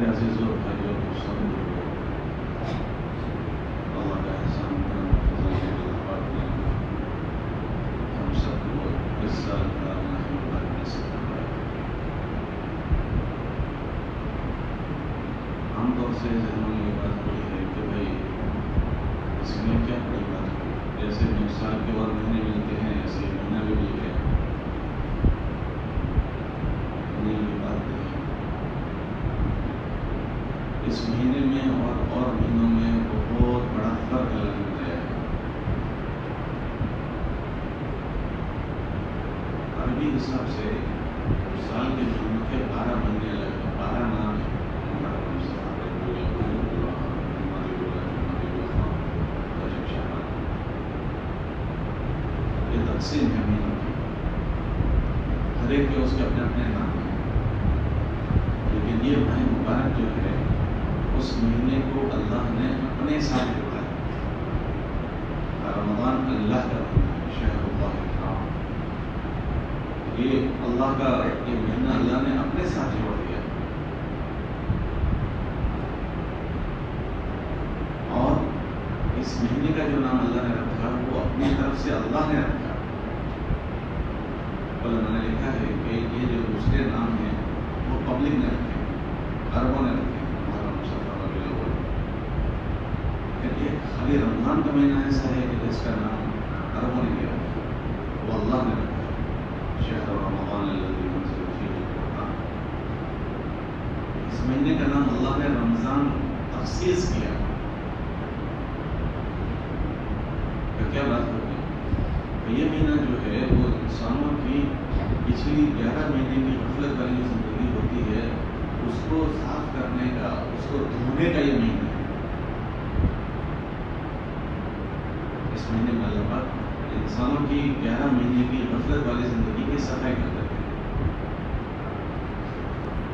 میرے عزیزوں بھائیوں دوستوں، اللہ کا احسان ہم سب کو اس سال کا مہینہ سے عام طور سے ذہنوں میں یہ بات ہوئی ہے کہ بھائی اس میں کیا بڑی بات ہے، جیسے سال کے اور مہینے ملتے ہیں ایسے مہینہ بھی مل گیا، یہ بات نہیں ہے۔ اس مہینے میں اور مہینوں میں بہت بڑا فرق لگ گیا ہے۔ عربی حساب سے سال کے مہینوں کے 12 مہینے الگ ہیں، 12 نام ہیں۔ یہ تقسیم ہے مہینوں کی، ہر ایک کے اس کے اپنے اپنے نام ہیں، لیکن یہ ماہ مبارک جو ہے اس مہینے کو اللہ نے اپنے ساتھ جوڑا ہے۔ رمضان اللہ کا مہینہ، شہر اللہ الحرام، یہ اللہ کا یہ مہینہ اللہ نے اپنے ساتھ جوڑ دیا، اور اس مہینے کا جو نام اللہ نے رکھا وہ اپنی طرف سے اللہ نے رکھا۔ علماء نے لکھا ہے کہ یہ جو دوسرے نام ہیں وہ پبلک نے رکھے، عربوں نے رکھے، خالی رمضان کا مہینہ ایسا ہے کہ جس کا نام عربوں نے دیا، وہ اللہ نے رکھا، شہر رمضان الذی انزل فیہ القرآن۔ اس مہینے کا نام اللہ نے رمضان تخصیص کیا۔ کیا بات ہوگی؟ یہ مہینہ جو ہے وہ انسانوں کی پچھلی 11 مہینے کی غفلت والی جو زندگی ہوتی ہے اس کو صاف کرنے کا، اس کو دھونے کا یہ مہینہ ہے۔ اس مہینے میں اللہ پاک انسانوں کی 11 مہینے کی غفلت والی زندگی کی صفائی کر دیتے ہیں۔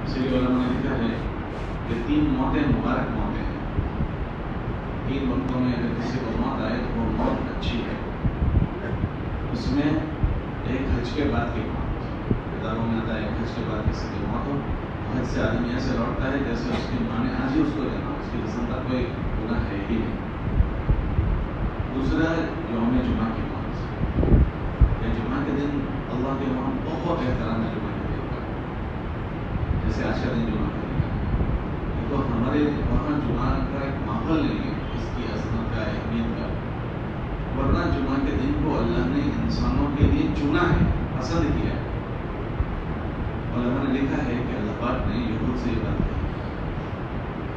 اسی لیے علماء نے لکھا ہے کہ 3 موتیں مبارک موتیں ہیں، 3 وقتوں میں اگر کسی کو موت آئے تو وہ موت اچھی ہے۔ اس میں ایک حج کے بعد کی موت، کتابوں میں آتا ہے ایک حج کے بعد کسی کی موت ہو، حج سے آدمی ایسے لوٹتا ہے جیسے اس کی ماں نے آج ہی اس کو جانا، اس کی قسم کا کوئی گناہ ہے ہی نہیں۔ دوسرا یوم جمعہ کی موت، کہ جمعہ کے دن اللہ کے وہاں بہت احترام ہے جمعہ کے دن کا، جیسے آج کا دن جمعہ کا دن ہے، تو ہمارے وہاں جمعہ کا ایک ماحول نہیں ہے اس کی عظمت کا، اہمیت کا، ورنہ جمعہ کے دن کو اللہ نے انسانوں کے لیے چنا ہے، پسند کیا ہے۔ علماء نے لکھا ہے کہ اللہ پاک نے یہود سے یہ بات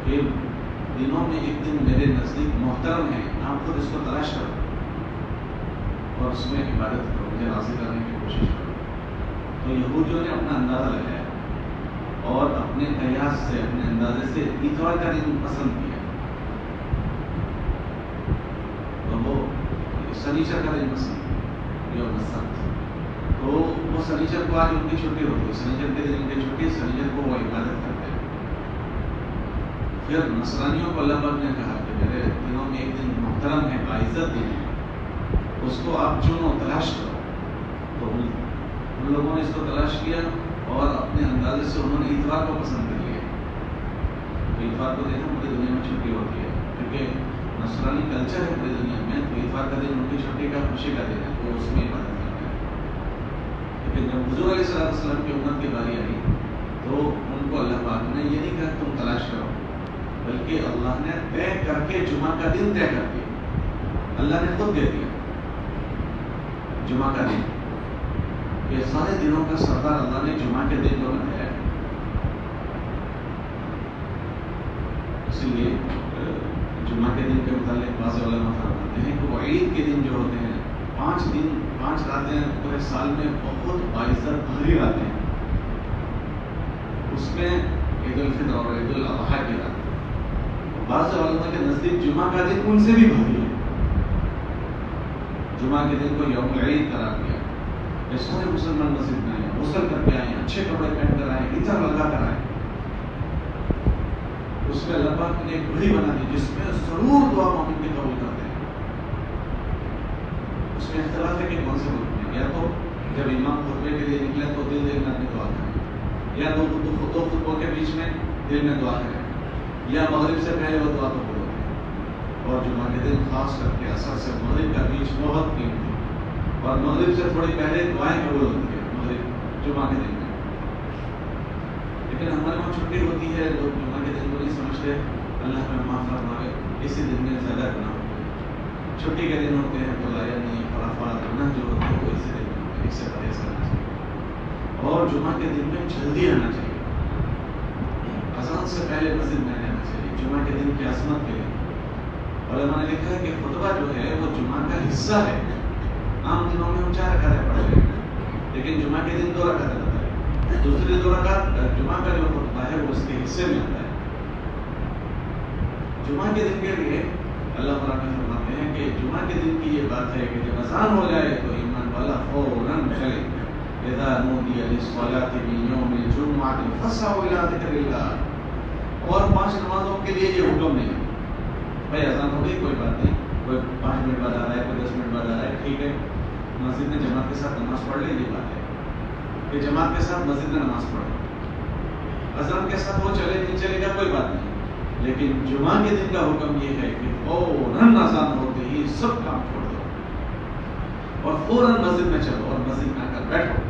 کہی کہ دنوں میں ایک دن میرے نزدیک محترم ہے، آپ خود اس کو تلاش کرو اور اس میں عبادت کرو، مجھے راضی کرنے کی کوشش کرو۔ تو یہودیوں نے اپنا اندازہ لگایا اور اپنے قیاس سے، اپنے اندازے سے اتوار کا دن پسند کیا، تو وہ سنیچر کا دن پسند، یوم السبت، تو وہ سنیچر کو آج ان کی چھٹی ہوتی ہے، سنیچر کے دن ان کی چھٹی، سنیچر کو وہ عبادت کرتے ہیں۔ پھر نصرانیوں کو اللہ پاک نے کہا کہ میرے دنوں میں ایک دن محترم ہے، باعزت دن ہے، اس کو آپ چنو، تلاش کرو۔ تو ان لوگوں نے اس کو تلاش کیا اور اپنے اندازے سے انہوں نے اتوار کو پسند کر لیا۔ تو اتوار کو دیکھا پوری دنیا میں چھٹی ہوتی ہے، کیونکہ نصرانی کلچر ہے پوری دنیا میں، تو اتوار کا دن ان کی چھٹی کا، خوشی کا دن ہے، تو اس میں عبادت کرتے ہیں۔ لیکن جب حضور علیہ السلام کی امت کی باری آئی تو ان کو اللہ پاک نے یہ نہیں کہا تم تلاش کرو، بلکہ اللہ نے طے کر کے جمعہ کا دن طے کر دیا، اللہ نے خود دے دیا جمعہ کا دن، یہ سارے دنوں کا سردار اللہ نے جمعہ کے دن کو بنایا ہے۔ اسی لیے جمعہ کے دن کے متعلق بعض علماء فرماتے ہیں کہ وہ عید کے دن جو ہوتے ہیں، 5 راتیں پورے سال میں بہت باعزت بھری راتیں ہیں، اس میں عید الفطر اور عید الاضحیٰ کی رات، بعض علماء کے نزدیک جمعہ کا دن ان سے بھی بھاری ہے، جمعہ کے دن کو یوم العید قرار دیا، سارے مسلمان مسجد میں آئے، غسل کر کے آئے، اچھے کپڑے پہن کر آئے، عطر لگا کر آئے، اس میں اللہ پاک نے ایک گھڑی بنا دی جس میں ضرور دعا مومن کی قبول کرتے ہیں۔ اس میں اختلاف ہے کہ کون سے وقت میں، یا تو جب امام خطبے کے لیے نکلے تو دل میں اپنی دعا کریں، یا دو خطبوں کے بیچ میں دل میں دعا کریں، یا مغرب سے پہلے وہ دعا قبول ہوتی ہے. اور جمعہ کے دن خاص کر کے عصر سے مغرب کا بیچ بہت قیمتی ہے، اور مغرب سے تھوڑی پہلے دعائیں قبول ہوتی ہے مغرب جمعہ کے دن میں. لیکن ہمارے وہاں چھٹی ہوتی ہے، لوگ جمعہ کے دن کو نہیں سمجھتے اللہ میں معاف فرمائے، اسی دن میں زیادہ گناہ ہوتے ہیں. چھٹی کے دن ہوتے ہیں تو یعنی خرافات گناہ جو ہوتے ہیں وہ اسی دن میں ہوتے ہیں، اس سے پرہیز کرنا چاہیے. اور جمعہ کے دن میں جلدی آنا چاہیے، اذان سے پہلے مسجد میں آنا چاہیے جمعہ کے دن کی عظمت کے لیے. علماء نے لکھا ہے کہ خطبہ جو ہے وہ جمعہ کا حصہ ہے. عام دنوں میں ہم 4 رکعتیں پڑھ رہے ہیں، لیکن جمعہ کے دن 2 رکعتیں ہوتا ہے. دوسری 2 رکعت جمعہ کا جو خطبہ ہے وہ اس کے حصے میں آتا ہے. جمعہ کے دن کے لیے اللہ تعالیٰ نے فرماتے ہیں کہ جمعہ کے دن کی یہ بات ہے کہ جب اذان ہو جائے تو ایمان والا فوراً چلے. اذا نودی للصلاۃ من یوم الجمعۃ فاسعوا الی ذکر اللہ. اور 5 نمازوں کے لیے یہ حکم نہیں ہے بھائی اذان ہو گئی کوئی بات نہیں، کوئی 5 منٹ بعد آ رہا ہے، کوئی 10 منٹ بعد آ رہا ہے، ٹھیک ہے مسجد میں جماعت کے ساتھ نماز پڑھ لے. یہ بات ہے کہ جماعت کے ساتھ مسجد میں نماز پڑھے، اذان کے ساتھ وہ چلے نہیں چلے گا کوئی بات نہیں. لیکن جمعہ کے دن کا حکم یہ ہے کہ فوراً اذان ہوتے ہی سب کام چھوڑ دو اور فوراً مسجد میں چلو اور مسجد میں آ کر بیٹھو.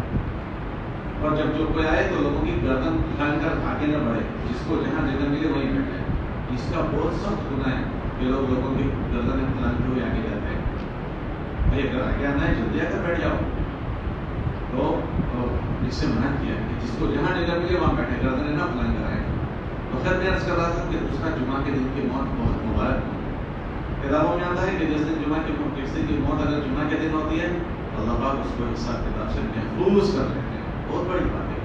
اور جب جو کوئی آئے تو لوگوں کی گردن پھیل کر آگے نہ بڑھے، جس کو جہاں جگہ ملے وہیں بیٹھے. اس کا بہت سخت گناہ ہے کہ لوگوں کی گردن پھیلاتے ہوئے آگے جاتے ہیں. بھائی اگر آگے آنا ہے جلدی آ کر بیٹھ جاؤ. تو اس سے منع کیا کہ جس کو جہاں جگہ ملے وہاں بیٹھے، گردنیں نہ پھیلا کر آئے. تو خیر میں عرض کر رہا تھا کہ دوسرا جمعہ کے دن کی موت بہت مبارک ہو. کتابوں میں آتا ہے کہ جس دن جمعہ کی موت اگر جمعہ کے دن ہوتی ہے تو اللہ پاک اس کو حساب کتاب سے محفوظ کر لیتے ہیں. بہت بڑی بات ہے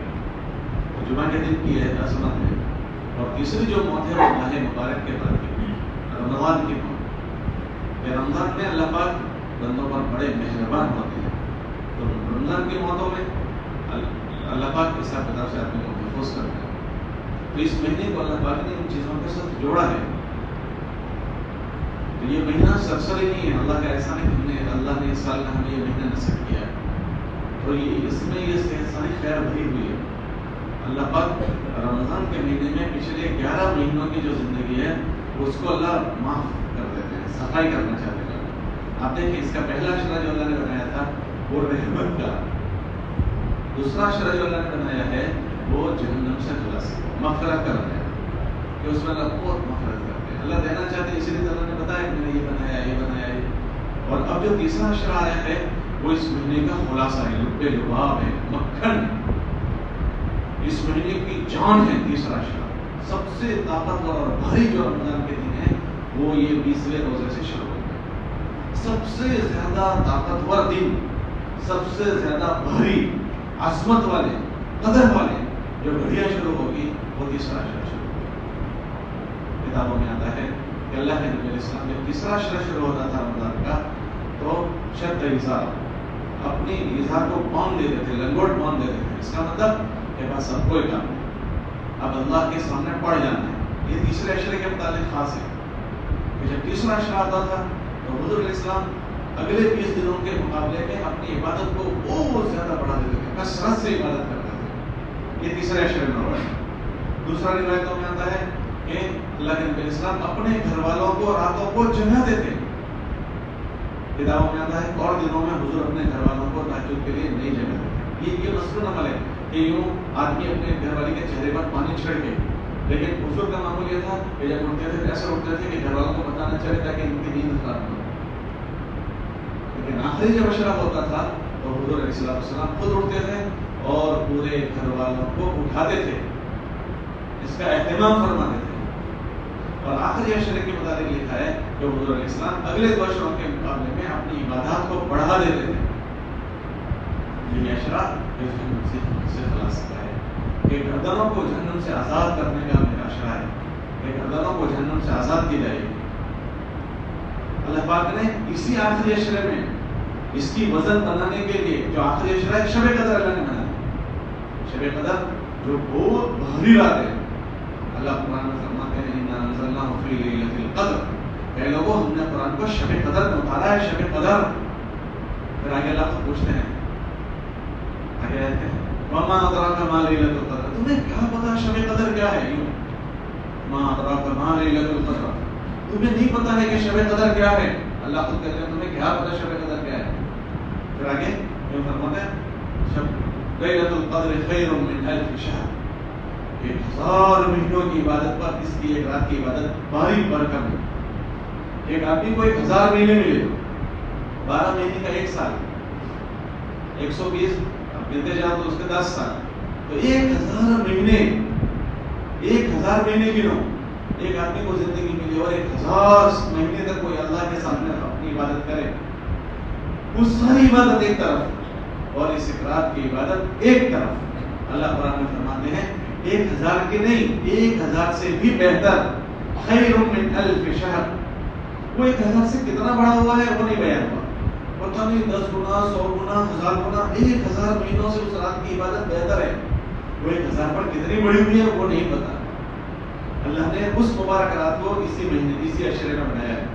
کہ جمعہ کے دن کی عظمت ہے. اور تیسری جو موت ہے وہ ماہ مبارک کے بعد کی رمضان کی موت. کہ رمضان میں اللہ پاک بندوں پر بڑے مہربان ہوتے ہیں. تو رمضان کی موتوں میں اللہ پاک حساب کتاب سے آدمی کو محفوظ کرتے ہیں. تو اس مہینے کو اللہ پاک نے ان چیزوں کے ساتھ جوڑا ہے. تو یہ مہینہ سرسری نہیں ہے، اللہ کا ایسا نہیں کہ اللہ نے اس سال کا ہمیں یہ مہینہ نصیب کیا ہے. تو اس میں یہ ساری خیر بھری ہوئی ہے. اللہ پاک رمضان کے مہینے میں پچھلے 11 مہینوں کی جو زندگی ہے اس کو اللہ معاف کر دیتے ہیں، صفائی کرنا چاہتے ہیں. آپ دیکھیں اس کا پہلا اشرا جو اللہ نے بنایا تھا وہ رحمت کا، دوسرا اشرا جو اللہ نے بنایا ہے وہ جہنم سے خلاصی مغفرت کا بنایا کہ اس میں اللہ بہت مغفرت کرتے ہیں. اللہ دینا چاہتے ہیں، اسی لیے اللہ نے بتایا کہ میں نے یہ بنایا یہ بنایا یہ. اور اب جو تیسرا اشرا آیا ہے وہ اس مہینے کا خلاصہ ہے، لب لباب ہے، مکھن. اس مہینے کی جان ہے تیسرا اشرا. سب سے طاقتور اور بھاری جو رمضان کے دن ہے وہ یہ 20ویں روزے سے شروع ہوتا ہے. سب سے زیادہ طاقتور دن، سب سے زیادہ بھاری عظمت والے قدر والے جو گھڑیاں شروع ہوگی وہ تیسرا اشرا شروع ہوگا. کتابوں میں آتا ہے کہ اللہ کے نبی علیہ السلام جب تیسرا اشرا شروع ہوتا تھا رمضان کا تو شد اظہار، اپنی اظہار کو باندھ دیتے تھے، لنگوٹ باندھ دیتے تھے. اس کا مطلب کہ بس اب کوئی کام نہیں، اب اللہ کے سامنے پڑ جانا ہے. یہ تیسرے اشرے کے متعلق خاص ہے کہ جب تیسرا اشرا آتا تھا تو حضور علیہ السلام اگلے 20 دنوں کے مقابلے میں اپنی عبادت کو بہت زیادہ بڑھا دیتے تھے، کثرت سے عبادت کرتے تھے. یہ تیسرے اشرے میں ہوا ہے. دوسرا روایتوں میں آتا ہے کہ اللہ کے نبی علیہ السلام اپنے گھر والوں کو راتوں کو جگاتے تھے. کتابوں میں آتا ہے اور دنوں میں حضور اپنے گھر والوں کو تہجد کے لیے نہیں جگاتے تھے. یہ مسنون عمل ہے کہ یوں آدمی اپنے گھر والے کے چہرے پر پانی چھڑ کے، لیکن حضور کا معمول یہ تھا کہ جب اٹھتے تھے ایسے اٹھتے تھے کہ گھر والوں کو پتہ نہ چلے تاکہ ان کی نیند خراب نہ ہو. لیکن آخری جب اشرا ہوتا تھا تو حضور علیہ السلام خود اٹھتے تھے اور پورے گھر والوں کو اٹھاتے تھے، اس کا اہتمام فرماتے تھے. اور آخری اشرے کے مطابق لکھا ہے کہ حضور علیہ السلام اگلے 2 اشروں کے مقابلے میں اپنی عبادات کو بڑھا دیتے تھے. یہ اشرا جہنم سے خلاص کا ہے کہ گردنوں کو جہنم سے آزاد کرنے کا میرا اشرا ہے کہ گردنوں کو جہنم سے آزاد کی جائے. اللہ پاک نے اسی آخری اشرے میں اس کی وزن بنانے کے لیے جو آخری اشرا ہے شب قدر اللہ نے بنایا. شب قدر جو بہت بھاری رات ہے، اللہ قرآن میں فرماتے ہیں انا انزلناہ فی لیلۃ القدر، اے لوگوں ہم نے قرآن کو شب قدر میں اتارا ہے. شب قدر پھر آگے اللہ کو پوچھتے ہیں، آگے آتے ہیں وما ادراک ما لیلۃ القدر، تمہیں کیا پتا شب قدر کیا ہے؟ یوں ما ادراک ما لیلۃ القدر، تمہیں نہیں پتا ہے کہ شب قدر کیا ہے؟ اللہ خود کہتے ہیں تمہیں کیا پتا شب قدر کیا ہے؟ پھر آگے یہ فرماتے ہیں شب لیلۃ القدر خیر من الف شہر، 1000 مہینوں کی عبادت پر اس کی ایک رات کی عبادت بھاری برکت ہے۔ ایک آدمی کو 1000 مہینے ملے، 12 مہینے کا 1 سال، 120 ملتے جاؤ تو اس کے 10 سال، تو 1000 مہینے، 1000 مہینے گنو ایک آدمی کو زندگی ملی اور 1000 مہینے تک کوئی اللہ کے سامنے اپنی عبادت کرے، وہ ساری عبادت ایک طرف اور اس رات کی عبادت ایک طرف۔ اللہ قرآن میں فرماتے ہیں 1000 کے نہیں، 1000 سے بھی بہتر، خیر من الف شہر۔ وہ 1000 سے کتنا بڑا ہوا ہے وہ نہیں بیان ہوا، پتہ نہیں 10 گنا 100 گنا 1000 گنا، 1000 مہینوں سے اس رات کی عبادت بہتر ہے۔ وہ 1000 پر کتنی بڑی ہوئی ہے وہ نہیں پتا۔ اللہ نے اس مبارک رات کو اسی مہینے اسی عشرے میں بنایا ہے،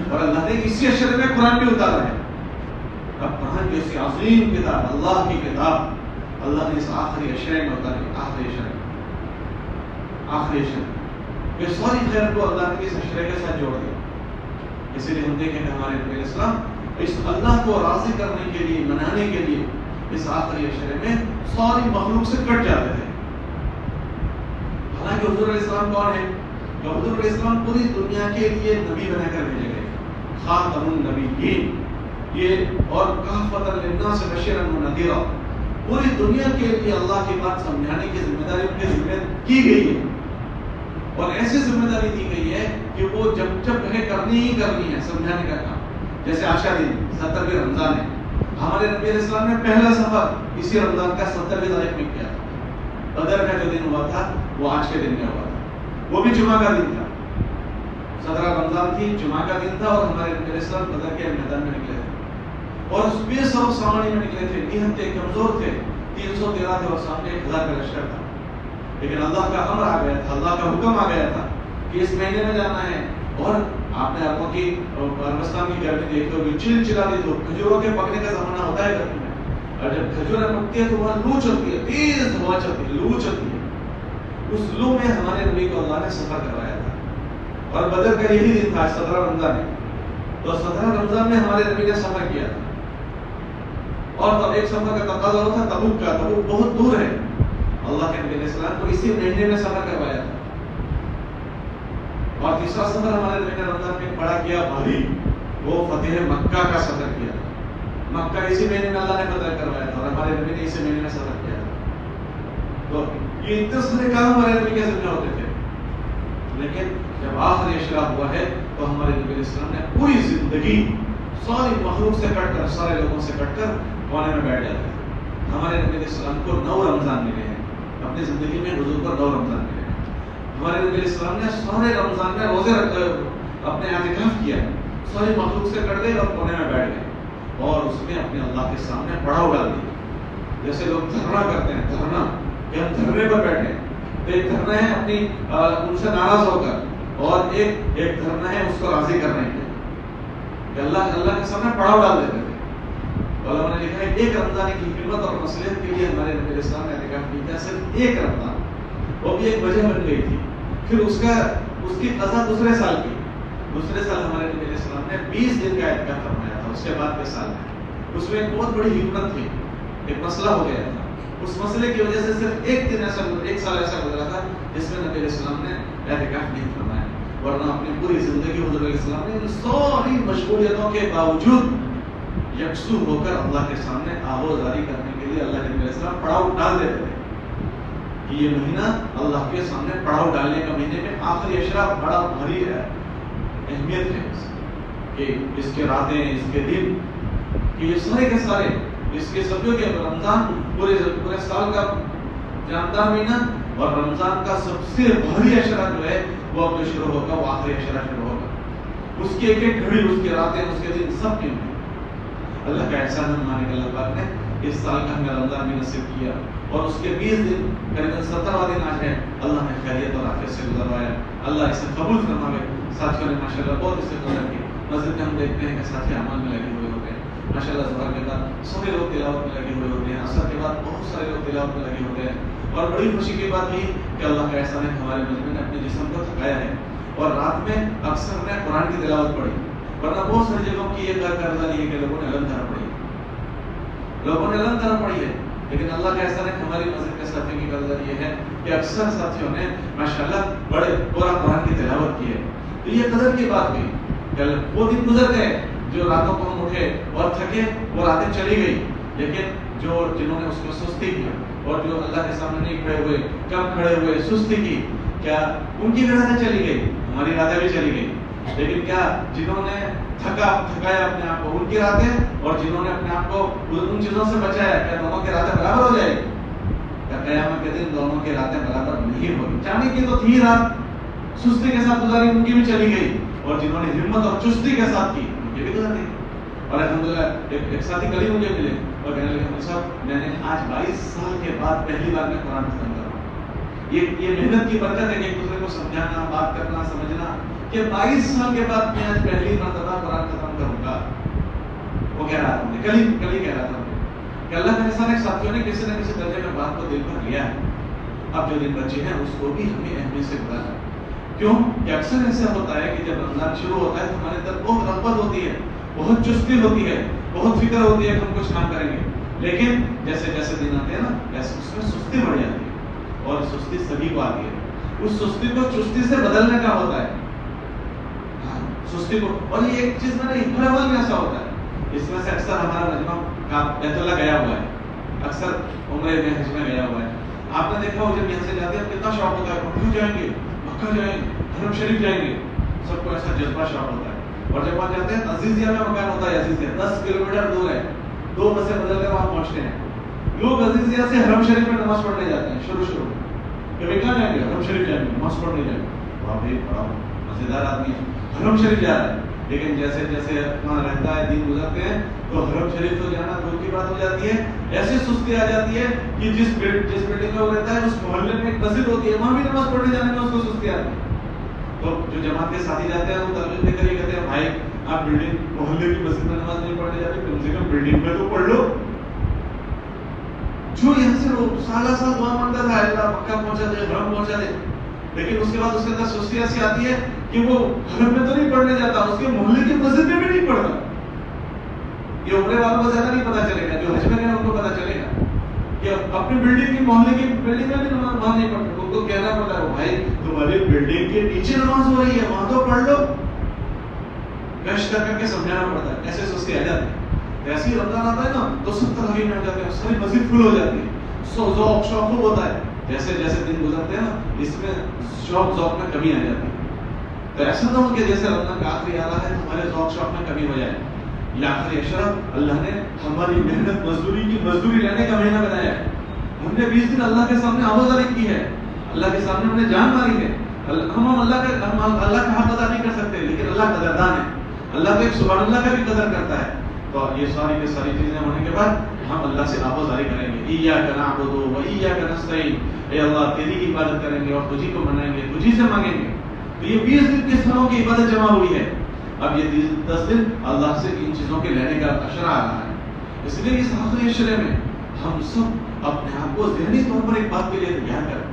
اور اللہ نے اسی عشرے میں قرآن بھی اتارا ہے۔ اب قرآن جیسی عظیم کتاب، اللہ کی کتاب، اللہ نے اس آخری عشرے میں اتاری، آخری عشرے یہ ساری خیر کو اللہ نے اس عشرے کے ساتھ جوڑ دیا۔ اسی لیے ہم دیکھیں کہ ہمارے نبی اسلام اس اللہ کو راضی کرنے کے لیے، منانے کے لیے اس آخری عشرے میں ساری مخلوق سے کٹ جاتے تھے۔ حالانکہ حضور علیہ السلام کون ہے؟ کہ حضور علیہ السلام پوری دنیا کے لیے نبی بنا کر بھیجے گئے، خاتم النبیین، یہ اور کافۃ للناس بشیرا ونذیرا، پوری دنیا کے لیے اللہ کی بات سمجھانے کی ذمہ داری ان کے ذمہ کی گئی ہے، اور ایسی ذمہ داری دی گئی ہے کہ وہ جب کہیں کرنی ہی کرنی ہے، سمجھانے کا کام۔ جیسے عاشورہ دن 70ویں رمضان ہے، ہمارے نبی علیہ السلام نے پہلا سفر اسی رمضان کا 70ویں تاریخ میں کیا تھا۔ بدر کا جو دن ہوا تھا وہ آج کے دن میں ہوا تھا، وہ بھی جمعہ کا دن تھا، 17 رمضان تھی، جمعہ کا دن تھا، اور ہمارے نبی علیہ السلام بدر کے میدان میں نکلے تھے، اور اس بے سر و سامانی میں نکلے تھے، نہت تھے، کمزور تھے، 313 تھے اور سامنے 1000 کا لشکر تھا، لیکن اللہ کا امر آ گیا تھا، اللہ کا حکم آ گیا تھا کہ اس مہینے میں جانا ہے۔ اور آپ نے عربوں کی عربستان کی گرمی دیکھتے ہو، چل چلاتی تو کھجوروں کے پکنے کا زمانہ ہوتا ہے گرمی میں، اور جب کھجوریں پکتی ہے تو وہاں لو چلتی ہے، تیز ہوا چلتی ہے، لو چلتی ہے۔ اس لو میں ہمارے نبی کو اللہ نے سفر کروایا تھا، اور بدر کا یہی دن تھا 17 رمضان میں، تو 17 رمضان میں ہمارے نبی نے سفر کیا تھا، اور تب ایک سفر کا تقاضا تھا تبوک کا، تبوک بہت دور ہے، اللہ کے نبی علیہ السلام کو اسی مہینے میں سفر کروایا تھا۔ اور تیسرا سفر ہمارے نبی نے رمضان میں بڑا کیا بھاری، وہ فتح مکہ کا سفر کیا تھا۔ مکہ اسی مہینے میں اللہ نے فتح کروایا تھا، اور ہمارے نبی نے اسی مہینے میں سفر کیا تھا۔ تو یہ اتنے سارے کام ہمارے نبی کے ذمہ ہوتے تھے، لیکن جب آخری عشرہ ہوا ہے تو ہمارے نبی علیہ السلام نے پوری زندگی ساری مخلوق سے کٹ کر، سارے لوگوں سے کٹ کر کونے میں بیٹھ جاتے تھے۔ ہمارے نبی علیہ السلام کو 9 رمضان ملے ہیں، اپنی زندگی میں حضور کو 9 رمضان ملے ہیں۔ ہمارے نبی علیہ السلام نے سارے رمضان میں روزے اپنے اعتکاف کیا، ساری مخلوق سے کٹ گئے اور کونے میں بیٹھ گئے، اور اس میں اپنے اللہ کے سامنے پڑاؤ ڈال دیا۔ جیسے لوگ دھرنا کرتے ہیں، دھرنا کہ ہم دھرنے پر بیٹھے، تو ایک دھرنا ہے اپنی ان سے ناراض ہو کر، اور ایک دھرنا ہے اس کو راضی کرنے کے، کہ اللہ کے سامنے پڑاؤ ڈال دیتے تھے۔ علماء نے لکھا ہے ایک رمضان کی خدمت اور مصلحت کے لیے ہمارے نبی علیہ السلام نے اعتکاف کیا، صرف ایک رمضان، وہ بھی ایک وجہ بن گئی تھی۔ پھر اس کی قضا دوسرے سال ہمارے نبی علیہ السلام نے 20 دن کا اعتکاف فرمایا تھا، اس کے بعد کے سال میں اس میں ایک بہت بڑی حکمت تھی، ایک مسئلہ ہو گیا تھا، اس مسئلے کی وجہ سے صرف ایک سال ایسا گزرا تھا جس میں نبی علیہ السلام نے اعتکاف نہیں فرمایا، ورنہ اپنی پوری زندگی حضور علیہ السلام نے ان ساری مشغولیتوں کے باوجود یکسو ہو کر اللہ کے سامنے آوازاری کرنے کے لیے اللہ کے نبی علیہ السلام پڑاؤ ڈال دیتے تھے کہ یہ مہینہ اللہ کے سامنے پڑاؤ ڈالنے کا مہینے میں آخری عشرہ بڑا بھاری ہے، اہمیت ہے کہ اس کے راتیں، اس کے دن، کہ یہ سارے کے سارے اس کے سمجھو کہ رمضان پورے سال کا جاندار مہینہ، اور رمضان کا سب سے بھاری عشرہ جو ہے وہ اب جو شروع ہوگا وہ آخری عشرہ شروع ہوگا، اس کی ایک ایک گھڑی، اس کی راتیں، اس کے دن سب کے اللہ کا احسان ہمارے کے اللہ پاک نے اس سال کا ہمیں رمضان میں نصیب کیا، اور اس کے 20 دن قریباً 17واں دن آج ہے، اللہ نے خیریت اور عافیت سے گزروایا، اللہ اسے قبول فرمائے۔ ساتھیوں نے ماشاءاللہ بہت استقبال کی، مسجد میں ہم دیکھتے ہیں کہ ساتھی اعمال میں لگے ہوئے ہوتے ہیں، ماشاءاللہ ظہر کے بعد سبھی لوگ تلاوت میں لگے ہوئے ہوتے ہیں، عصر کے بعد بہت سارے لوگ تلاوت میں لگے ہوتے ہیں، اور بڑی خوشی کی بات یہ کہ اللہ کا احسان ہے ہمارے مجمع نے اپنے جسم کو تھکایا ہے اور رات میں اکثر ہم نے قرآن کی تلاوت پڑھی، ورنہ بہت ساری جگہوں کی یہ قرضہ نہیں ہے کہ لوگوں نے علم دھرا پڑھی ہے، لیکن اللہ کا احسان ہے کہ ہماری مسجد کے ساتھیوں کی قرضہ یہ ہے کہ اکثر ساتھیوں نے ماشاءاللہ بڑے پورا قرآن کی تلاوت کی ہے۔ تو یہ قدر کی بات ہوئی کہ وہ دن گزر گئے جو راتوں کو ہم اٹھے اور تھکے، وہ راتیں چلی گئی، لیکن جنہوں نے اس کو سستی کی اور جو اللہ کے سامنے نہیں کھڑے ہوئے، کم کھڑے ہوئے، سستی کی، کیا ان کی بھی راتیں چلی گئی؟ ہماری راتیں بھی چلی گئی، لیکن کیا جنہوں نے تھکایا اپنے آپ کو ان کی راتیں، اور جنہوں نے اپنے آپ کو ان چیزوں سے بچایا، کیا دونوں کی راتیں برابر ہو جائے؟ کیا قیامت کے دن دونوں کی راتیں برابر نہیں ہوگی؟ چاندی کی تو تھی رات، سستی کے ساتھ گزاری ان کی بھی چلی گئی، اور جنہوں نے ہمت اور چستی کے ساتھ کی ان کی بھی گزر گئی۔ اور الحمدللہ ایک ساتھی کل ہی مجھے ملے اور کہنے لگے ہم صاحب میں نے آج 22 سال کے بعد پہلی بار میں قرآن ختم کر رہا ہوں۔ یہ محنت کی برکت ہے کہ ایک دوسرے کو سمجھانا، بات کرنا، سمجھنا، کہ 22 سال کے بعد میں آج پہلی مرتبہ قرآن ختم کروں گا۔ وہ کہہ رہا تھا، کل ہی کہہ رہا تھا کہ اللہ کے احسان ہے ساتھیوں نے کسی نہ کسی درجے میں بات کو دل پر لیا ہے۔ اب جو دن بچے ہیں اس کو بھی ہمیں اہمیت سے بتانا، کیوں کہ اکثر ایسا ہوتا ہے کہ جب رمضان شروع ہوتا ہے تو ہمارے اندر بہت رغبت ہوتی ہے، بہت چستی ہوتی ہے، بہت فکر ہوتی ہے کہ ہم کچھ کام کریں گے، لیکن جیسے جیسے دن آتے ہیں نا ایسے اس میں سستی بڑھ جاتی ہے، اور سستی سبھی کو آتی ہے۔ اس سستی کو چستی سے بدلنے کا ہوتا ہے، سستی کو، اور یہ ایک چیز میں ہر عمل میں ایسا ہوتا ہے۔ اس میں سے اکثر ہمارا مجمع بیت اللہ گیا ہوا ہے، اکثر عمرے میں، حج میں گیا ہوا ہے۔ آپ نے دیکھا ہو جب یہاں سے جاتے ہیں کتنا شوق ہوتا ہے، کیوں جائیں گے، مکہ جائیں گے، حرم شریف جائیں گے، سب کو ایسا جذبہ شوق ہوتا ہے۔ اور جب وہاں جاتے ہیں عزیزیہ میں مکان ہوتا ہے، عزیزیہ 10 کلومیٹر دور ہے، 2 بسیں بدل کر وہاں پہنچتے ہیں۔ لوگ عزیزیہ سے حرم شریف میں نماز پڑھنے جاتے ہیں شروع میں، کبھی کہاں جائیں گے، حرم شریف جائیں گے، نماز پڑھنے جائیں گے، وہاں بھی بڑا مزیدار آدمی ہے، حرم شریف جا رہا ہے، لیکن جیسے جیسے وہاں رہتا ہے، دن گزرتے ہیں تو حرم شریف تو جانا دور کی بات ہو جاتی ہے، ایسی سستی آ جاتی ہے کہ جس بلڈنگ میں وہ رہتا ہے اس محلے میں ایک مسجد ہوتی ہے، وہاں بھی نماز پڑھنے جانے میں اس کو سستی آتی ہے۔ تو جو جماعت کے ساتھی جاتے ہیں وہ ترغیب دے کر یہ کہتے ہیں بھائی آپ بلڈنگ محلے کی مسجد میں نماز نہیں پڑھنے جاتے، کم سے کم بلڈنگ میں تو پڑھ لو۔ جو یہاں سے سالہ سال دعا مانگتا تھا اللہ مکہ پہنچا دے، حرم پہنچا دے، لیکن اس کے بعد اس کے اندر سستی ایسی آتی ہے کہ وہ حرم میں تو نہیں پڑھنے جاتا، اس کے محلے کی مسجد میں بھی نہیں پڑھتا۔ یہ عمرے والوں کو زیادہ نہیں پتا چلے گا، جو حج میں گئے ان کو پتا چلے گا کہ اپنی بلڈنگ کی محلے کی بلڈنگ میں بھی نماز وہاں نہیں پڑھتے، ان کو کہنا پڑتا ہے بھائی تمہاری بلڈنگ کے نیچے نماز ہو رہی ہے وہاں تو پڑھ لو، گشت کر کے سمجھانا پڑتا ہے، ایسے سستی آ جاتی ہے۔ ایسی رمضان آتا ہے نا تو سب تراویح میں آ جاتے ہیں، ساری مسجد فل ہو جاتی ہے، ذوق شوق خوب ہوتا ہے۔ جیسے جیسے دن گزرتے ہیں نا اس میں شوق ذوق میں کمی آ جاتی ہے۔ تو ایسا نہ ہو کہ جیسے رمضان کا آخری آلہ ہے تمہارے ذوق شوق میں کمی ہو جائے۔ یہ آخری اشرف اللہ نے ہماری محنت مزدوری کی مزدوری لینے کا مہینہ بنایا ہے۔ ہم نے 20 دن اللہ کے سامنے آوازاری کی ہے، اللہ کے سامنے ہم نے جان ماری ہے۔ ہم اللہ کا حق ادا نہیں کر سکتے، لیکن اللہ قدردان ہے، اللہ تو ایک سبحان اللہ کا بھی قدر کرتا ہے۔ تو یہ ساری کی ساری چیزیں ہونے کے بعد ہم اللہ سے آوازاری کریں گے، ایاک نعبد و ایاک نستعین، اے اللہ تیری کی عبادت کریں گے اور تجھی کو منائیں گے، تجھی سے مانگیں گے۔ تو یہ 20 دن کس طرح کی عبادت جمع ہوئی ہے، اب یہ 10 دن اللہ سے ان چیزوں کے لینے کا اشرا آ رہا ہے۔ اس لیے اس آخری اشرے میں ہم سب اپنے آپ کو ذہنی طور پر ایک بات کے لیے تیار کریں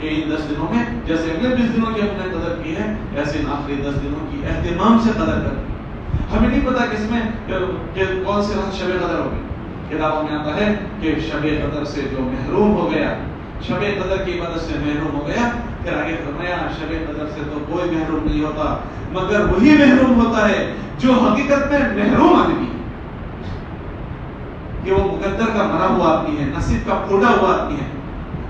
کہ ان 10 دنوں میں جیسے اگلے 20 دنوں کی ہم نے قدر کی ہے، ایسے ان آخری 10 دنوں کی اہتمام سے قدر کریں۔ ہمیں نہیں پتا کس میں کہ کون سے رات شب قدر ہوگی۔ کتابوں میں آتا ہے کہ شب قدر سے جو محروم ہو گیا، شب قدر کی عبادت سے محروم ہو گیا، پھر آگے فرمایا شب قدر سے تو کوئی محروم نہیں ہوتا مگر وہی محروم ہوتا ہے جو حقیقت میں محروم آدمی ہے، کہ وہ مقدر کا مرا ہوا آدمی ہے، نصیب کا پھوٹا ہوا آدمی ہے،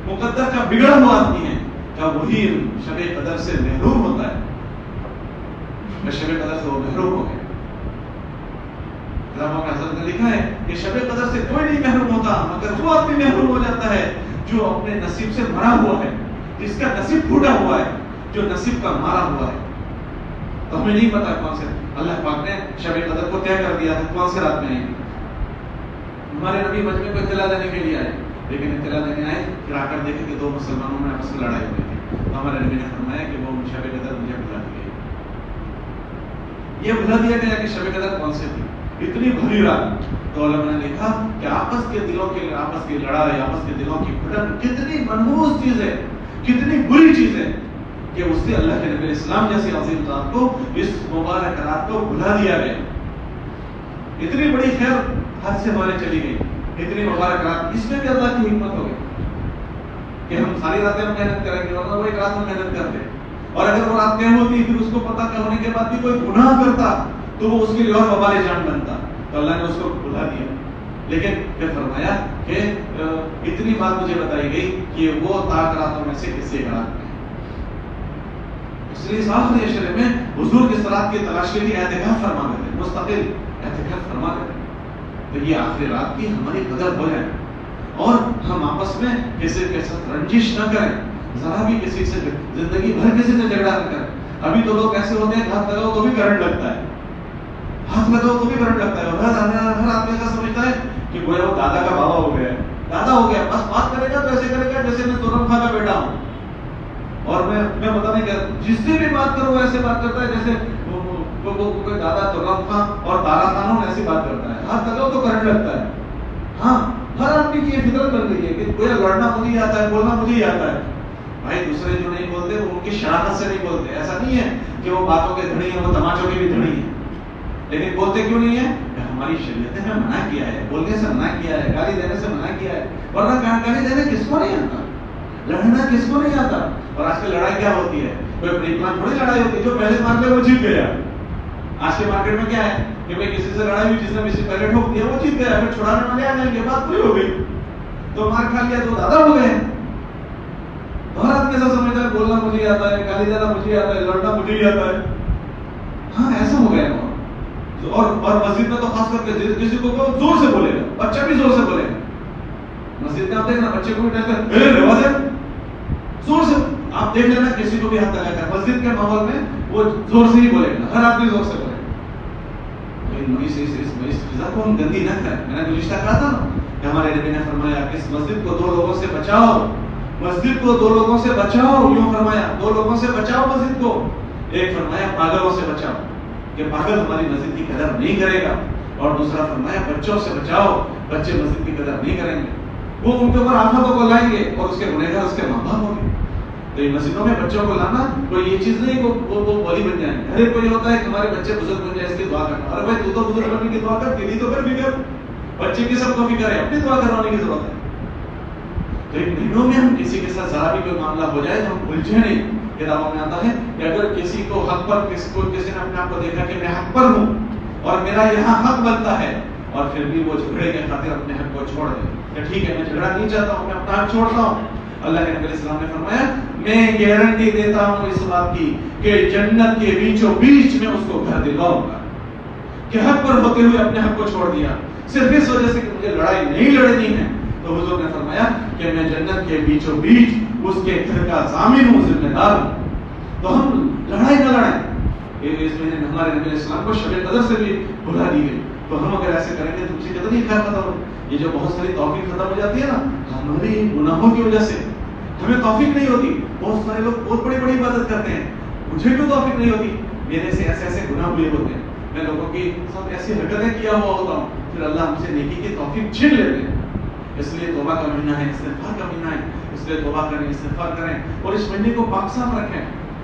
مقدر کا بگڑا ہوا آدمی ہے، کیا وہی شب قدر سے محروم ہوتا ہے۔ شب قدر سے وہ محروم ہو گیا۔ علماء کا حضرت نے لکھا ہے کہ شب قدر سے کوئی نہیں محروم ہوتا مگر وہ آدمی محروم ہو جاتا ہے جو اپنے نصیب سے مرا ہوا ہے، جس کا نصیب پھوٹا ہوا ہے، جو نصیب کا مارا ہوا ہے۔ تو ہمیں نہیں پتا کون سے، اللہ پاک نے شب قدر کو طے کر دیا ہے کون سے رات میں آئے گی۔ ہمارے نبی مجمع کو اطلاع دینے کے لیے آئے، لیکن اطلاع دینے آئے پھر آ کر دیکھے کہ 2 مسلمانوں میں آپس میں لڑائی ہوئی تھی، تو ہمارے نبی نے فرمایا کہ وہ شب قدر مجھے بھلا دی گئی۔ یہ بھلا دیا گیا کہ شب قدر کون سے تھی، اتنی بھری رات. تو علماء نے لکھا کہ آپس کی لڑائی، آپس کے دلوں کی بھڑن کتنی منحوس چیز ہے، کتنی بری چیز ہے کہ اس سے اللہ کے نبی اسلام جیسی عظیم ذات کو اس مبارک رات کو بھلا دیا گیا. اتنی بڑی خیر ہاتھ سے ہمارے چلی گئی، اتنی مبارک رات. اس میں بھی اللہ کی حکمت ہو گئی کہ ہم ساری راتیں محنت کریں گے، ورنہ وہ ایک رات میں محنت کرتے. اور اگر وہ رات طے ہوتی پھر اس کو پتہ ہونے کے بعد بھی کوئی گناہ کرتا تو وہ اس کے لیے اور وبال جان بنتا. تو اللہ نے اس کو بھلا دیا. لیکن پھر فرمایا کہ اتنی بات مجھے بتائی گئی کہ وہ تاک راتوں میں سے کسی ایک رات میں. اس لیے آخری عشرے میں حضور کی صلات کی تلاش کے لیے اعتکاف فرماتے تھے، مستقل اعتکاف فرماتے تھے. تو یہ آخری رات کی ہماری قدر ہو جائے اور ہم آپس میں کسی کے ساتھ رنجش نہ کریں، ذرا بھی کسی سے زندگی بھر کسی سے جھگڑا نہ کریں. ابھی تو لوگ ایسے ہوتے ہیں ہاتھ لگاؤ تو بھی کرنٹ لگتا ہے، ہاتھ لگاؤ تو بھی کرنٹ لگتا ہے. اور ہر آدمی ایسا سمجھتا ہے کہ گویا وہ دادا کا بابا ہو گیا ہے، دادا ہو گیا، بس بات کرے گا تو ایسے کرے گا جیسے میں تورم خان کا بیٹا ہوں. اور میں پتہ نہیں کیا جس سے بھی بات کروں وہ ایسے بات کرتا ہے جیسے کوئی دادا تورم خان اور تارا خان ایسی بات کرتا ہے. ہاتھ لگاؤ تو کرنٹ لگتا ہے. ہاں ہر آدمی کی یہ فطرت بن گئی ہے کہ کوئی لڑنا مجھے ہی آتا ہے، بولنا مجھے ہی آتا ہے. بھائی دوسرے جو نہیں بولتے وہ ان کی شرارت سے نہیں بولتے. ایسا نہیں ہے کہ وہ باتوں کے دھڑی ہیں، وہ تماچوں کے بھی دھڑی ہیں. لیکن بولتے کیوں نہیں ہے کہ ہماری شریعت نے منع کیا ہے، بولنے سے منع کیا ہے، گالی دینے سے منع کیا ہے. ورنہ گالی دینے کس کو نہیں آتا، لڑنا کس کو نہیں آتا. اور آج کل لڑائی کیا ہوتی ہے، کوئی پری پلان تھوڑی لڑائی ہوتی ہے، جو پہلے مار لے وہ جیت گیا. آج کے مارکیٹ میں کیا ہے کہ بھائی کسی سے لڑائی ہوئی، جس نے کسی پہلے ٹھوک دیا وہ جیت گیا، پھر چھڑانے والے آ جائیں گے، بات پوری ہو گئی. تو مار کھا لیا تو دادا ہو گئے. ہر آدمی ایسا سمجھتا ہے بولنا مجھے آتا ہے، گالی دینا مجھے آتا ہے، لڑنا مجھے ہی آتا ہے. ہاں ایسا ہو گیا. اور مسجد میں تو خاص کر کے کسی کو زور سے بولے گا، بچہ بھی زور سے بولے گا. مسجد میں آپ دیکھنا بچے کو بھی ٹیسٹ زور سے آپ دیکھ لینا، کسی کو بھی ہاتھ لگا کر مسجد کے ماحول میں وہ زور سے ہی بولے گا، ہر آدمی زور سے بولے گا. اس فضا کو ہم گندی نہ کریں. میں نے گزشتہ کہا تھا نا کہ ہمارے نبی نے فرمایا کہ اس مسجد کو دو لوگوں سے بچاؤ، مسجد کو دو لوگوں سے بچاؤ. یوں فرمایا دو لوگوں سے بچاؤ مسجد کو. ایک فرمایا پاگلوں سے بچاؤ کہ پاگل ہماری مسجد کی قدر نہیں کرے گا، اور دوسرا فرمایا بچوں سے بچاؤ، بچے مسجد کی قدر نہیں کریں گے، وہ ان کے اوپر آفتوں کو لائیں گے اور اس کے گنہگار اس کے ماں باپ ہوں گے. تو یہ مسجدوں میں بچوں کو لانا کوئی یہ چیز نہیں وہ ولی بن جائیں گے. ہر ایک کو یہ ہوتا ہے کہ ہمارے بچے بزرگ بن جائیں، اس کی دعا کرنا. ارے بھائی تو بزرگ بننے کی دعا کر، تیری تو کر فکر، بچے کی سب کو فکر ہے، اپنی دعا کروانے کی ضرورت ہے. تو ان مہینوں میں ہم کسی کے ساتھ ذرا بھی کوئی معاملہ ہو جائے تو ہم الجھے نہیں. کتابوں میں آتا ہے کہ اگر کسی کو حق پر کسی نے اپنے آپ کو دیکھا کہ میں حق پر ہوں اور میرا یہاں حق بنتا ہے، اور پھر بھی وہ جھگڑے کے خاطر اپنے حق کو چھوڑ دے کہ ٹھیک ہے میں جھگڑا نہیں چاہتا ہوں، میں اپنا حق چھوڑتا ہوں. اللہ کے نبی علیہ السلام نے فرمایا میں گارنٹی دیتا ہوں اس بات کی کہ جنت کے بیچوں بیچ میں اس کو گھر دلواؤں گا کہ حق پر ہوتے ہوئے اپنے حق کو چھوڑ دیا صرف اس وجہ سے کہ مجھے لڑائی نہیں لڑنی ہے. تو حضور نے فرمایا کہ میں جنت کے بیچوں بیچ اس کے گھر کا ضامن ہوں، ذمہ دار ہوں. تو ہم لڑائی نہ لڑیں. اس مہینے میں ہمارے نبی علیہ السلام کو شب قدر سے بھی بھلا دی گئی. تو ہم اگر ایسے کریں گے تو کسی قدر ہی خیر ختم ہو. یہ جو بہت ساری توفیق ختم ہو جاتی ہے نا ہماری گناہوں کی وجہ سے، ہمیں توفیق نہیں ہوتی. بہت سارے لوگ بہت بڑی بڑی عبادت کرتے ہیں، مجھے کیوں توفیق نہیں ہوتی؟ میرے سے ایسے ایسے گناہ ہوئے ہوتے ہیں، میں لوگوں کی سب ایسی حرکتیں کیا ہوا ہوتا ہوں، پھر اللہ ہم سے نیکی کی توفیق چھین لیتے ہیں. اس لیے توبہ کا مہینہ ہے، استغفار کا مہینہ ہے، اس لیے توبہ کریں، استغفار کریں اور اس مہینے کو پاک صاف رکھیں.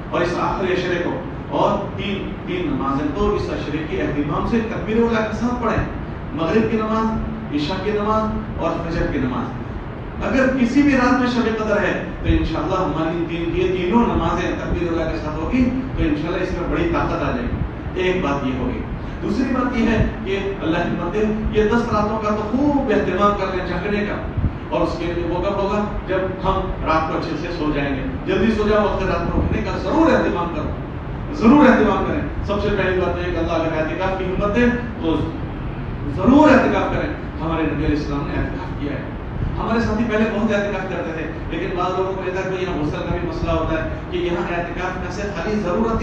اور اس آخری عشرے کو اور تین نمازیں تو اس عشرے کی اہتمام سے تکبیر اولیٰ کے ساتھ پڑھیں. مغرب کی نماز، عشاء کی نماز اور فجر کی نماز. اگر کسی بھی رات میں شب قدر ہے تو انشاءاللہ ہماری یہ تینوں نمازیں تکبیر اولیٰ کے ساتھ ہوگی تو انشاءاللہ اس میں بڑی طاقت آ جائے گی. ایک بات یہ ہوگی. دوسری بات یہ ہے کہ اللہ ہمت دے یہ 10 راتوں کا تو خوب اہتمام کر لیں جاگنے کا. اور اس کے لیے وہ کب ہوگا؟ جب ہم رات کو اچھے سے سو جائیں گے. جلدی سو جاؤ، وقت رات کو اٹھنے کا ضرور اہتمام کرو، ضرور اہتمام کریں. سب سے پہلی بات ہے کہ اللہ اگر اعتکاف کی ہمت دے تو ضرور اعتکاف کریں. ہمارے نبی علیہ السلام نے اعتکاف کیا ہے. ہمارے ساتھی پہلے بہت اعتکاف کرتے تھے، لیکن بعض لوگوں کو کہتا ہے کہ یہاں غسل کا بھی مسئلہ ہوتا ہے کہ یہاں اعتکاف میں سے خالی ضرورت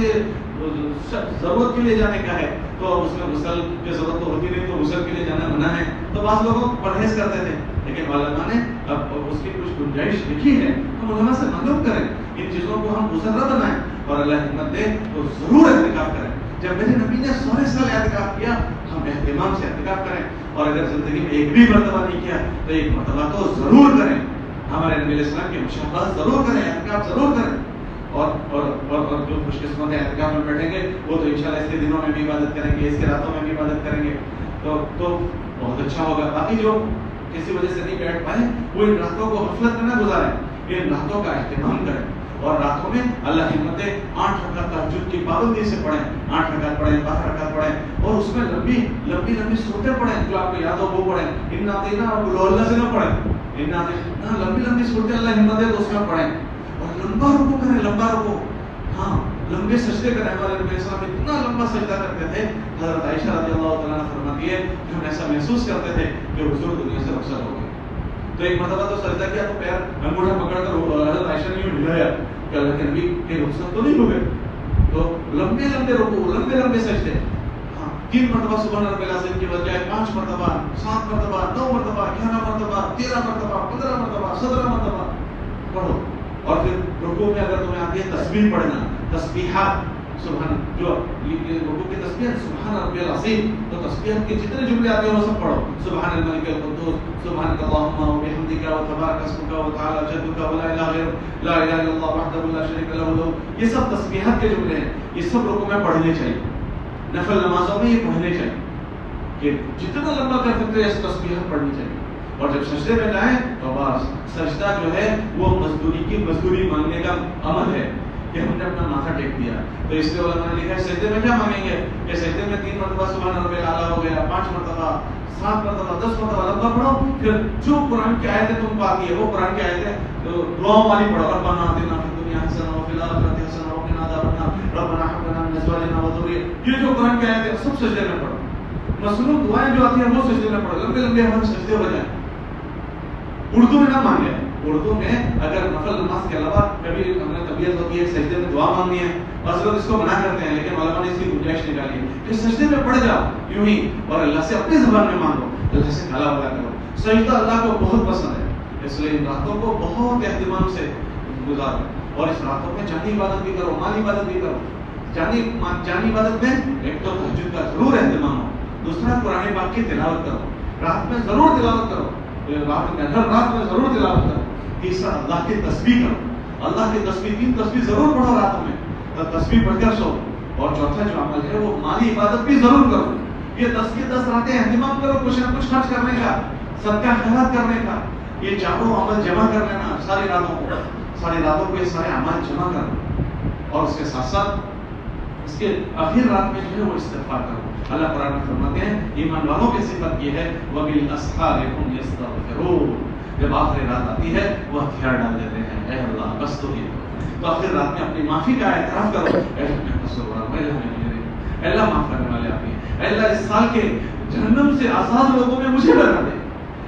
کے لیے جانے کا ہے تو اس میں غسل کی ضرورت تو ہوتی نہیں، تو غسل کے لیے جانا منع ہے. تو بعض لوگوں پرہیز کرتے تھے، لیکن علماء نے اب اس کی کچھ گنجائش لکھی ہے. ہم علماء سے معلوم کریں، ان چیزوں کو ہم غسل نہ بنائیں اور اللہ ہمت دے تو ضرور اعتکاف کریں. جب میرے نبی نے 16 سال اعتکاف کیا، ہم اہتمام سے اعتکاف کریں، اور اگر زندگی میں ایک بھی مرتبہ نہیں کیا تو ایک مرتبہ تو ضرور کریں، ہمارے نبی علیہ السلام کی مشابہت ضرور کریں، اعتکاف ضرور کریں. اور جو خوش قسمت ہے اعتکاف میں بیٹھیں گے وہ تو انشاءاللہ اس کے دنوں میں بھی عبادت کریں گے، اس کے راتوں میں بھی عبادت کریں گے، تو بہت اچھا ہوگا. باقی جو کسی وجہ سے نہیں بیٹھ پائے وہ ان راتوں کو غفلت میں نہ گزاریں، ان راتوں کا اہتمام کریں، اور راتوں میں اللہ کی مدد 8 رکعت تہجد کی پابندی سے پڑھیں، 8 رکعت پڑھیں، 12 رکعت پڑھیں، اور اس میں لمبی لمبی سورتیں پڑھیں جو آپ کو یاد ہو وہ پڑھیں. انا اعطیناک اور قل اللہ سے نہ پڑھیں، لمبی سورتیں اللہ ہمت دے تو اس میں پڑھیں، اور لمبا رکوع کریں، لمبا رکوع، ہاں لمبے سجدے کریں. ہمارے نبی صلی اللہ علیہ وسلم اتنا لمبا سجدہ کرتے تھے، حضرت عائشہ رضی اللہ تعالیٰ عنہ فرماتی ہے کہ ہم ایسا محسوس کرتے تھے کہ حضور دنیا سے رخصت ہو گئے. تو ایک مرتبہ تو سجدہ کیا تو پیر انگوٹھا پکڑ کر حضرت عائشہ نے یوں ہلایا کہ اللہ کے نبی کے رخصت تو نہیں ہو گئے. تو لمبے رکوع، لمبے سجدے، ہاں 3 مرتبہ سبحان ربی العظیم کی بجائے 5 مرتبہ، 7 مرتبہ، 9 مرتبہ، 11 مرتبہ، 13 مرتبہ، 15 مرتبہ، 17 مرتبہ پڑھو. اور پھر رکوع میں اگر تمہیں آتی ہے تسبیح پڑھنا، تسبیحات، سبحان جو رکوع کی تسبیح سبحان ربی العظیم، تو تسبیحات کے جتنے جملے آتے ہیں وہ سب پڑھو. سبحان الملک القدوس، سبحانک اللہم وبحمدک وتبارک اسمک وتعالی جدک ولا الہ غیرک لا الہ الا اللہ وحدہ لا شریک لہ. یہ سب تسبیحات کے جملے ہیں، یہ سب رکوع میں پڑھنے چاہیے، نفل نمازوں میں یہ پڑھنے چاہیے کہ جتنا لمبا کر سکتے ہیں تسبیحات پڑھنی چاہیے. اور جب سجدے میں جائیں تو بس سجدہ جو ہے وہ مزدوری مانگنے کا عمل ہے کہ ہم نے اپنا ماتھا ٹیک دیا. تو اس لیے علماء نے لکھا ہے سجدے میں کیا مانگیں گے کہ سجدے میں 3 مرتبہ سبحان ربی الاعلیٰ ہو گیا، 5 مرتبہ، 7 مرتبہ، 10 مرتبہ لمبا پڑھو. پھر جو قرآن کی آیتیں تم کو آتی ہے وہ قرآن کی آیتیں دعاؤں والی پڑھو. ربنا آتنا فی الدنیا حسنہ وفی الآخرۃ حسنہ وقنا عذاب النار ربنا هب لنا من ازواجنا وذريتنا. یہ جو قرآن کی آیتیں سب سجدے میں پڑھو. مصنوع دعائیں جو آتی ہیں وہ سجدے میں پڑھو، لمبے ہمارے سجدے ہو جائیں. اردو میں نہ مانگے. اردو میں اگر نفل نماز کے علاوہ کبھی ہم نے طبیعت ہوتی ہے سجدے میں دعا مانگنی ہے، بعض لوگ اس کو منع کرتے ہیں، لیکن علماء نے اس کی گنجائش نکالی ہے کہ سجدے میں پڑھ جاؤ یوں ہی، اور اللہ سے اپنی زبان میں مانگو، اللہ سے کھلا ہوا کرو. سجدہ اللہ کو بہت پسند ہے، اس لیے ان راتوں کو بہت اہتمام سے گزارو. اور اس راتوں میں جانی عبادت بھی کرو، مالی عبادت بھی کرو. جانی عبادت میں ایک تو تہجد کا ضرور اہتمام ہو، دوسرا قرآن پاک کی تلاوت کرو، رات میں ضرور تلاوت کرو، ہر رات میں ضرور تلاوت کرو. تیسرا اللہ کی تسبیح کرو، اللہ کی تسبیح 3 تسبیح ضرور پڑھو راتوں میں، تسبیح پڑھ کر سو. اور چوتھا جو عمل ہے وہ مالی عبادت بھی ضرور کرو. یہ 10 کی 10 راتیں اہتمام کرو کچھ نہ کچھ خرچ کرنے کا، صدقہ خیرات کرنے کا. یہ چاروں عمل جمع کر لینا ساری راتوں کو یہ سارے اعمال جمع کرو. اور اس کے ساتھ ساتھ اس کے آخر رات میں جو ہے وہ استغفار کرو. اللہ قرآن میں فرماتے ہیں ایمان والوں کی صفت یہ ہے وَبِالْأَسْحَارِ هُمْ يَسْتَغْفِرُونَ. جب آخری رات آتی ہے وہ ہتھیار ڈال دیتے ہیں، اے اللہ بس تو ہی. تو آخر رات میں اپنی معافی کا اعتراف کرو، اے اللہ معاف کرنے والے آپ ہیں، اے اللہ اس سال کے جہنم سے آزاد لوگوں میں مجھے بنا دے.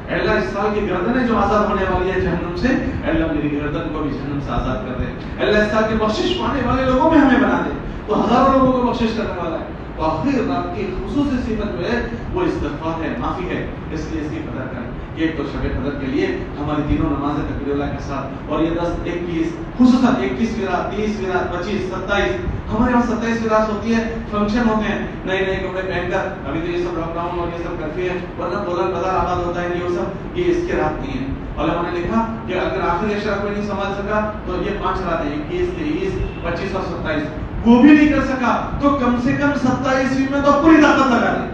اے اللہ اس سال کی گردنیں جو آزاد ہونے والی ہے جہنم سے، اے اللہ میری گردن کو بھی جہنم سے آزاد کر دے. اے اللہ اس سال کی بخشش پانے والے لوگوں میں ہمیں بنا دے. تو ہزاروں لوگوں کو بخشش کرنے والا ہے. تو آخر رات کی خصوصی صفت جو ہے وہ استغفار ہے، معافی ہے. اس لیے اس کی قدر کریں. ایک تو شب قدر کے لیے ہماری تینوں نمازیں تکبیر اللہ کے ساتھ، اور یہ 10 21 خصوصاً 21 رات، 30 رات، 25 27 ہمارے یہاں 27 رات ہوتی ہے، فنکشن ہوتے ہیں نئے کپڑے پہن کر. ابھی تو یہ سب لاک ڈاؤن اور یہ سب کرفیو ہے، ورنہ بولن بازار آباد ہوتا ہے. یہ سب یہ اس کے رات نہیں ہے. علماء نے لکھا کہ اگر آخری عشرہ کوئی نہیں سنبھال سکا تو یہ 5 راتیں 21 23 25 اور 27 وہ بھی نہیں کر سکا تو کم سے کم 27ویں میں تو پوری طاقت لگا دے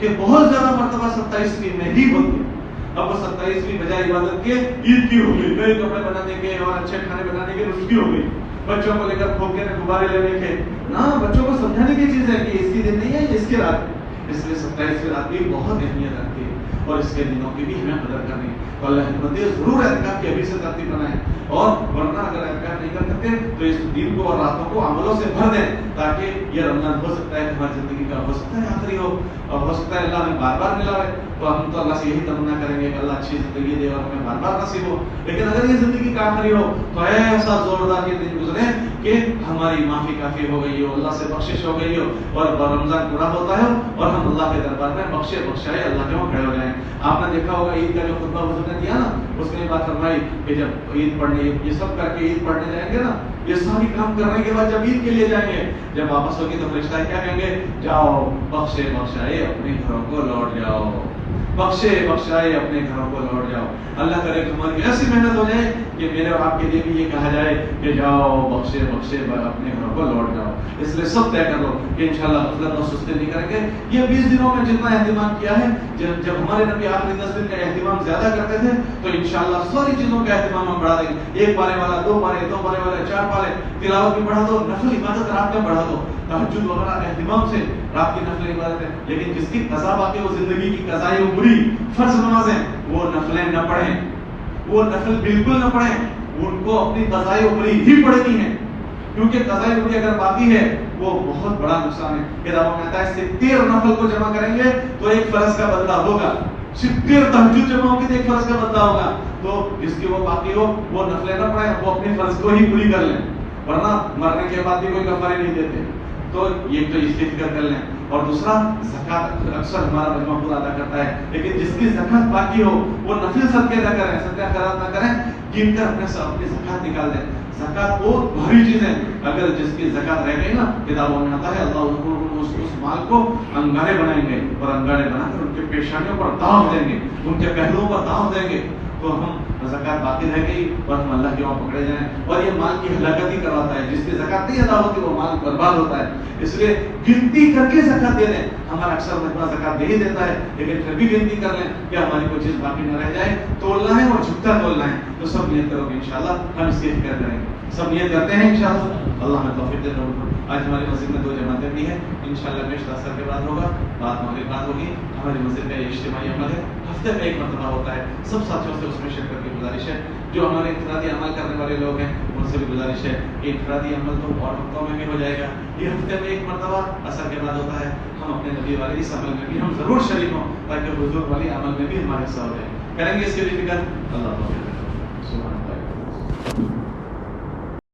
کہ بہت زیادہ مرتبہ 27ویں میں ہی ہوتی ہے. اب وہ 27ویں بجائے عبادت کے عید کی ہو گئی، نئے کپڑے بنانے کے اور اچھے کھانے بنانے کے رزق کی ہو گئی، بچوں کو لے کر پھونکے میں غبارے لینے کے. نہ بچوں کو سمجھانے کی چیز ہے کہ اس کی دن نہیں ہے، اس کی رات ہے. اس لیے 27ویں رات بھی بہت اہمیت رکھتی ہے اور اس کے دنوں کی بھی ہمیں قدر کرنی. تو اللہ کے بندے ضرور اعتکاف کی ابھی سے ترتیب بنائیں، اور ورنہ اگر اعتکاف نہیں کر سکتے تو اس دن کو اور راتوں کو عملوں سے بھر دیں، تاکہ یہ رمضان ہو سکتا ہے ہماری زندگی کا ہو سکتا ہے آخری ہو، اور ہو سکتا ہے اللہ ہمیں بار بار ملاوے. تو ہم تو اللہ سے یہی تمنا کریں گے کہ اللہ اچھی زندگی دے اور ہمیں بار بار نصیب ہو. لیکن اگر یہ زندگی کا آخری ہو تو ایسا زوردار یہ دن گزرے کہ ہماری معافی کافی ہو گئی ہو، اللہ سے بخشش ہو گئی ہو، اور رمضان پورا ہوتا ہے اور ہم اللہ کے دربار میں بخشائے اللہ کے وہاں کھڑے ہو جائیں. آپ نے دیکھا ہوگا عید کا جو خطبہ حضور نے دیا نا، اس میں یہ بات فرمائی کہ جب عید پڑھنے یہ سب کر کے عید پڑھنے جائیں گے نا یہ ساری کام کرنے کے بعد جب عید کے لیے جائیں گے، جب واپس ہوگی تو فرشتہ کیا کہیں گے؟ جاؤ بخشے بخشائے اپنے گھروں کو لوٹ جاؤ، بخشے بخشائے اپنے گھروں کو لوٹ جاؤ۔ اللہ کرے کہ ہماری ایسی محنت ہو جائے کہ میرے اور آپ کے لیے بھی یہ کہا جائے کہ جاؤ بخشے بخشے اپنے گھروں کو لوٹ جاؤ۔ اس لیے سب طے کر لو کہ انشاءاللہ غفلت اور سستی نہیں کریں گے۔ یہ 20 دنوں میں جتنا اہتمام کیا ہے، جب ہمارے نبی آخری 10 دن کا اہتمام زیادہ کرتے تھے تو انشاءاللہ ساری چیزوں کا اہتمام ہم بڑھا دیں گے۔ 1 پارے والا 2 پارے، 2 پارے والا 4 پارے، تلاوت بھی بڑھا دو، نفل عبادت رات میں بڑھا دو، تہجد وغیرہ اہتمام سے رات کی نفل عبادت ہے۔ لیکن جس کی قضا باقی، وہ زندگی کی قضائیں عمری فرض نمازیں، وہ نفلیں نہ پڑھیں، وہ نفل بالکل نہ پڑھیں، ان کو اپنی قضائیں عمری ہی پڑھنی ہے، کیونکہ قضائیں عمری اگر باقی ہے وہ بہت بڑا نقصان ہے۔ کتابوں میں آتا ہے 70 نفل کو جمع کریں گے تو 1 فرض کا بدلہ ہوگا، 70 تہجد جمع ہوگی تو 1 فرض کا بدلہ ہوگا۔ تو جس کی وہ باقی ہو وہ نفلیں نہ پڑھیں، وہ اپنے فرض کو ہی پوری کر لیں، ورنہ مرنے کے بعد بھی کوئی کفارے نہیں دیتے۔ تو یہ تو اس کی فکر کر لیں۔ اور دوسرا، زکوٰۃ اکثر ہمارا مجمع خود ادا کرتا ہے، لیکن جس کی زکوٰۃ باقی ہو وہ نفل صدقے نہ کریں، صدقہ خیرات نہ کریں، گن کر اپنی زکوٰۃ نکال دیں۔ زکوٰۃ بہت بھاری چیز ہے، اگر جس کی زکوٰۃ رہ گئی نا، کتابوں میں آتا ہے اللہ اس مال کو انگارے بنائیں گے اور انگارے بنا کر ان کے پیشانیوں پر داغ دیں گے، ان کے پہلوؤں پر داغ دیں گے، تو ہم زکوٰۃ باقی رہ گئی اور ہم اللہ کے وہاں پکڑے جائیں، اور یہ مال کی ہلاکت ہی کرواتا ہے۔ جس کی زکوٰۃ نہیں ادا ہوتی وہ مال برباد ہوتا ہے۔ اس لیے گنتی کر کے زکوٰۃ دے دیں۔ ہمارا اکثر مجمع زکوٰۃ یہی دیتا ہے، لیکن پھر بھی گنتی کر لیں کہ ہماری کوئی چیز باقی نہ رہ جائے۔ تولنا ہے اور جھکتا تولنا ہے، تو سب نیت کرو گے انشاءاللہ ہم اس کی فکر کریں گے۔ سب نیت کرتے ہیں انشاءاللہ، اللہ ہمیں توفیق دے۔ آج ہماری مسجد میں 2 جماعتیں بھی ہیں، انشاءاللہ نیکسٹ اثر کے بعد ہوگا، بعد مغرب بعد ہوگی۔ ہماری مسجد کا یہ اجتماعی عمل ہے، ہفتے میں 1 مرتبہ ہوتا ہے۔ سب ساتھیوں سے اس میں شرکت کی گزارش ہے۔ جو ہمارے انفرادی عمل کرنے والے لوگ ہیں ان سے بھی گزارش ہے کہ انفرادی عمل تو اور وقتوں میں بھی ہو جائے گا، یہ ہفتے میں 1 مرتبہ اثر کے بعد ہوتا ہے۔ ہم اپنے نبی والے اس عمل میں بھی ہم ضرور شریک ہوں، تاکہ حضور والی عمل میں بھی ہمارے حصہ ہو جائے۔ کریں گے اس کے لیے فکر؟ اللہ تعالیٰ